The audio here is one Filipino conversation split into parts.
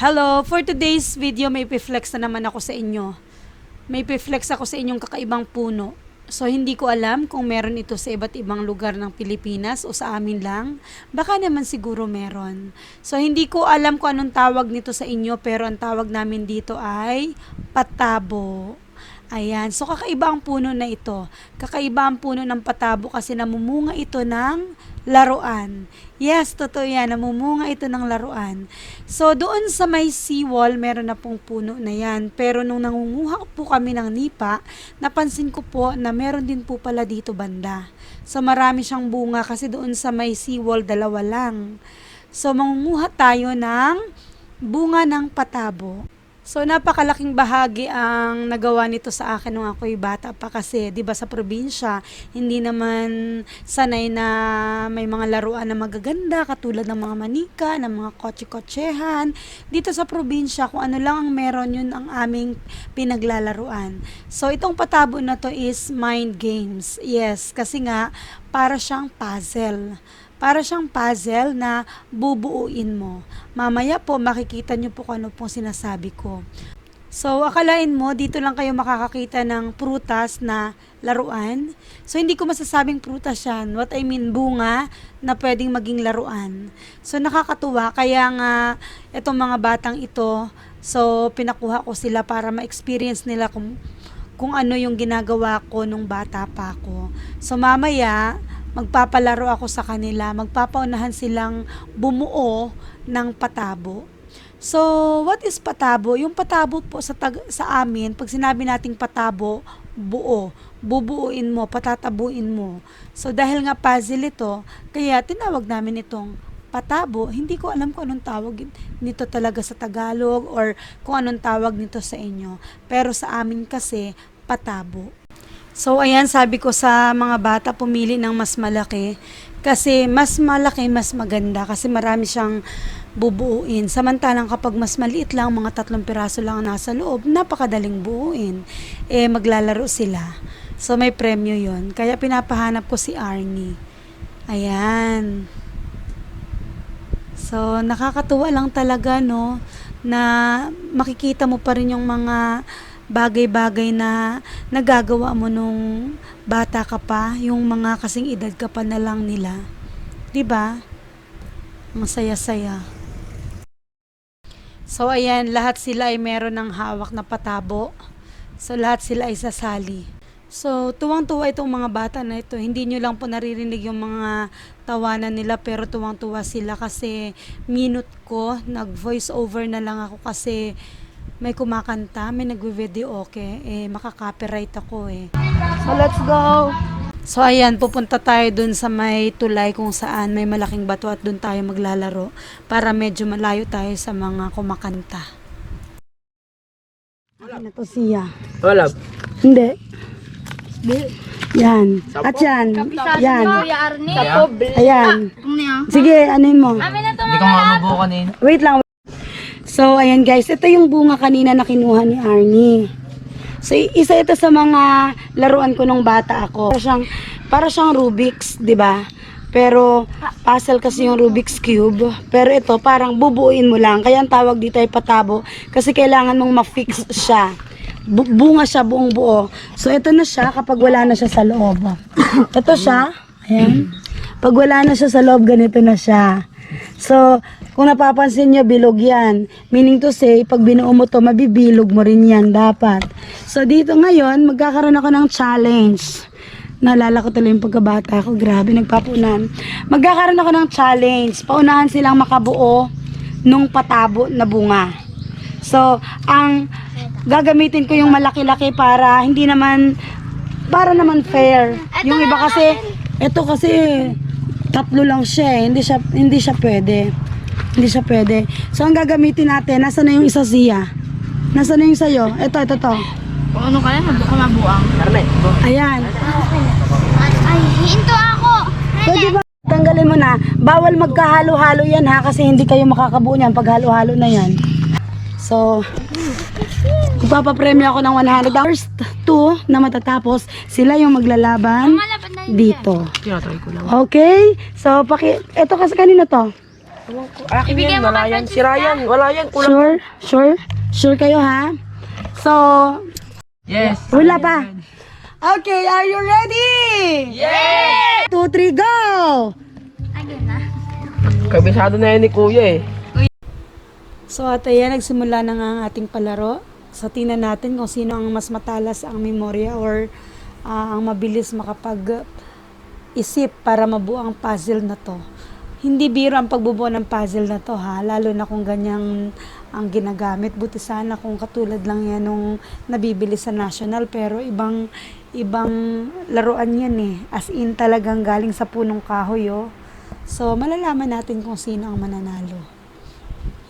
Hello! For today's video, may i-flex na naman ako sa inyo. May i-flex ako sa inyong kakaibang puno. So, hindi ko alam kung meron ito sa iba't ibang lugar ng Pilipinas o sa amin lang. Baka naman siguro meron. So, hindi ko alam kung anong tawag nito sa inyo, pero ang tawag namin dito ay patabo. Ayan. So, kakaiba ang puno na ito. Kakaiba ang puno ng patabo kasi namumunga ito ng laruan. Yes, totoo yan. Namumunga ito ng laruan. So, doon sa may seawall, meron na pong puno na yan. Pero nung nangunguha po kami ng nipa, napansin ko po na meron din po pala dito banda. So, marami siyang bunga kasi doon sa may seawall, dalawa lang. So, mangunguha tayo ng bunga ng patabo. So, napakalaking bahagi ang nagawa nito sa akin nung ako'y bata pa kasi, di ba sa probinsya, hindi naman sanay na may mga laruan na magaganda, katulad ng mga manika, ng mga kotse-kotsehan. Dito sa probinsya, kung ano lang ang meron, yun ang aming pinaglalaruan. So, itong patabo na to is mind games. Yes, kasi nga, para siyang puzzle. Para siyang puzzle na bubuuin mo. Mamaya po, makikita nyo po kung ano pong sinasabi ko. So, akalain mo, dito lang kayo makakakita ng prutas na laruan. So, hindi ko masasabing prutas yan. What I mean, bunga na pwedeng maging laruan. So, nakakatuwa. Kaya nga, itong mga batang ito, so, pinakuha ko sila para ma-experience nila kung ano yung ginagawa ko nung bata pa ako. So, mamaya, magpapalaro ako sa kanila, magpapaunahan silang bumuo ng patabo. So, what is patabo? Yung patabo po sa amin, pag sinabi nating patabo, buo, bubuuin mo, patatabuin mo. So, dahil nga puzzle ito, kaya tinawag namin itong patabo. Hindi ko alam kung anong tawag nito talaga sa Tagalog or kung anong tawag nito sa inyo. Pero sa amin kasi, patabo. So, ayan, sabi ko sa mga bata, pumili ng mas malaki. Kasi mas malaki, mas maganda. Kasi marami siyang bubuuin. Samantalang kapag mas maliit lang, mga 3 piraso lang nasa loob, napakadaling buuin. Maglalaro sila. So, may premyo yon. Kaya pinapahanap ko si Arnie. Ayan. So, nakakatuwa lang talaga, no, na makikita mo pa rin yung mga bagay-bagay na nagagawa mo nung bata ka pa, yung mga kasing edad ka pa na lang nila. 'Di ba? Masaya-saya. So, ayan, lahat sila ay meron ng hawak na patabo. So, lahat sila ay sasali. So, tuwang-tuwa itong mga bata na ito. Hindi nyo lang po naririnig yung mga tawanan nila, pero tuwang-tuwa sila kasi minute ko, nag-voice over na lang ako kasi may kumakanta, may nagwe-video okay, makaka-copyright ako So, let's go! So, ayan, pupunta tayo dun sa may tulay kung saan may malaking bato at dun tayo maglalaro para medyo malayo tayo sa mga kumakanta. Ano to siya? Wala. Hindi. Yan. At yan. Yan. Ayan. Sige, anin mo? Hindi ko nga mabuo kanina. Wait lang. So, ayan guys, ito yung bunga kanina na kinuha ni Arnie. So, isa ito sa mga laruan ko nung bata ako. Para siyang Rubik's, di ba? Pero, puzzle kasi yung Rubik's Cube. Pero ito, parang bubuuin mo lang. Kaya ang tawag dito ay patabo. Kasi kailangan mong ma-fix siya. Bunga siya buong buo. So, ito na siya kapag wala na siya sa loob. Ito siya. Ayan. Pag wala na siya sa loob, ganito na siya. So, kung napapansin nyo, bilog yan. Meaning to say, pag binuo mo to, mabibilog mo rin yan dapat. So, dito ngayon, magkakaroon ako ng challenge. Naalala ko tuloy yung pagkabata ko. Grabe, nagpapunan. Magkakaroon ako ng challenge. Paunahan silang makabuo nung patabo na bunga. So, ang gagamitin ko yung malaki-laki para hindi naman, para naman fair. Yung iba kasi, ito kasi, 3 lang siya hindi siya pwede. Hindi siya pwede. So, ang gagamitin natin, nasa na yung isa siya? Nasa na yung sa'yo? Ito to. Kung ano kaya, baka mabuang. Karne. Ayan. Ay, hinto ako. Pwede ba? Tanggalin mo na. Bawal magkahalo-halo yan ha, kasi hindi kayo makakabuo niyan pag halo-halo na yan. So, ipapapremyo ako ng 100. First 2 na matatapos, sila yung maglalaban dito. Tinatry ko lang. Okay? So, ito kasi kanino to? Akin yan, wala yan. Si Ryan, wala yan. Kulang. Sure? Sure kayo ha? So, Yes. wala pa. Okay, are you ready? Yes! 2, 3, go! Ayun na. Kabisado na yan ni Kuya eh. So at ayan, nagsimula na nga ang ating palaro. So tingnan natin kung sino ang mas matalas ang memorya or ang mabilis makapag-isip para mabuo ang puzzle na to. Hindi biro ang pagbubuo ng puzzle na to ha, lalo na kung ganyang ang ginagamit. Buti sana kung katulad lang yan nung nabibili sa National, pero ibang laruan yan eh. As in talagang galing sa punong kahoy oh. So malalaman natin kung sino ang mananalo.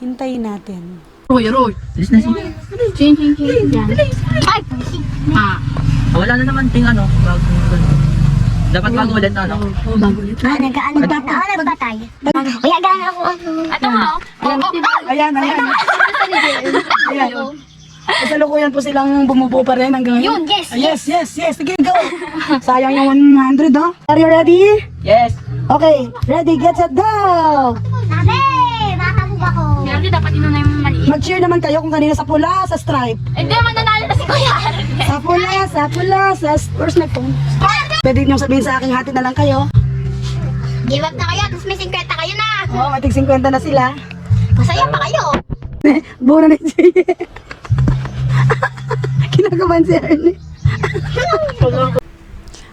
Hintayin natin. Roy. Alis na siya. Ching. Yan. Ay! Wala na naman ting ano. Dapat bago ulit ano. Nagpatay. Kaya gana ako. Ito mo. Ayan. Ayan. Kasalukuyan po silang bumubuo pa rin hanggang ngayon. Yun, yes. Yes. Sige, go. Sayang yung 100 oh. Are you ready? Yes. Okay, ready, get set, go! Sabi! Nakakabog ako. Grabe, dapat ino na yung maliit. Mag-cheer naman kayo kung kanina sa pula, sa stripe. Hindi naman nanalo na si Kuya. Sa pula, where's my phone? Pwede niyong sabihin sa akin, hati na lang kayo. Give up na kayo, tapos may 50 kayo na. Oo, matig 50 na sila. Masaya pa kayo. Buo na si Kinakabahan si Ernie.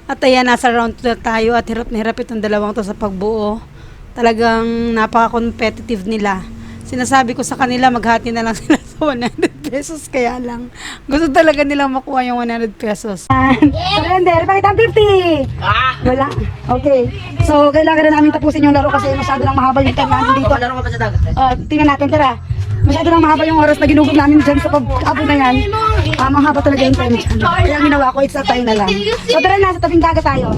At ayan, nasa round 2 na tayo at hirap na hirap itong dalawang to sa pagbuo. Talagang napaka-competitive nila. Sinasabi ko sa kanila, maghati na lang sila sa 100 pesos. Kaya lang, gusto talaga nilang makuha yung 100 pesos. Surrender, bakit ang 50? Wala. Okay. So, kailangan na namin tapusin yung laro kasi masyado lang mahaba yung time namin dito. Laro ka pa sa dagat eh. Tingnan natin, tara. Masyado lang mahaba yung oras na ginugol namin dyan sa pag-abot na yan. Mahaba talaga yung time dyan. Kaya ang ginawa ko, it's a time na lang. So, tara na, sa tabing dagat tayo.